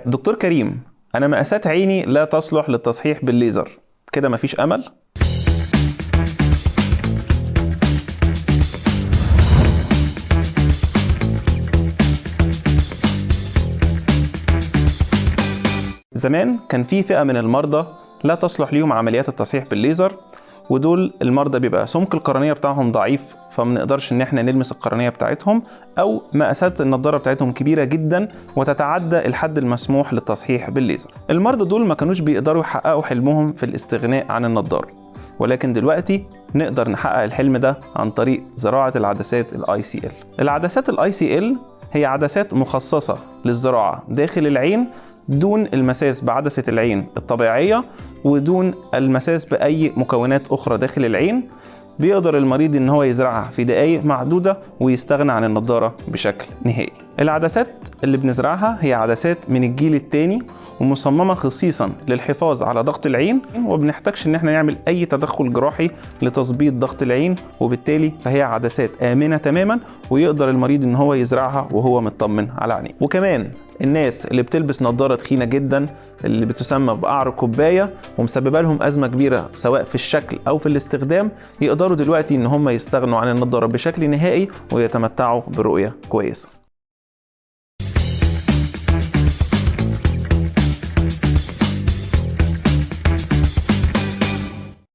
دكتور كريم، انا مقاسات عيني لا تصلح للتصحيح بالليزر، كده مفيش امل؟ زمان كان في فئة من المرضى لا تصلح ليهم عمليات التصحيح بالليزر، ودول المرضى بيبقى سمك القرنية بتاعهم ضعيف، فما نقدرش ان احنا نلمس القرنية بتاعتهم، او مقاسات النضارة بتاعتهم كبيرة جدا وتتعدى الحد المسموح للتصحيح بالليزر. المرضى دول ما كانوش بيقدروا يحققوا حلمهم في الاستغناء عن النضارة، ولكن دلوقتي نقدر نحقق الحلم ده عن طريق زراعة العدسات الICL. العدسات الICL هي عدسات مخصصة للزراعة داخل العين دون المساس بعدسة العين الطبيعية ودون المساس بأي مكونات أخرى داخل العين. بيقدر المريض إن هو يزرعها في دقايق معدودة ويستغنى عن النضارة بشكل نهائي. العدسات اللي بنزرعها هي عدسات من الجيل الثاني ومصممة خصيصا للحفاظ على ضغط العين، وبنحتاجش ان احنا نعمل اي تدخل جراحي لتظبيط ضغط العين، وبالتالي فهي عدسات آمنة تماما ويقدر المريض ان هو يزرعها وهو مطمن على عينيه. وكمان الناس اللي بتلبس نظارة تخينة جدا اللي بتسمى بقعر الكوباية ومسببة لهم أزمة كبيرة سواء في الشكل أو في الاستخدام، يقدروا دلوقتي ان هم يستغنوا عن النظارة بشكل نهائي ويتمتعوا برؤية كويسة.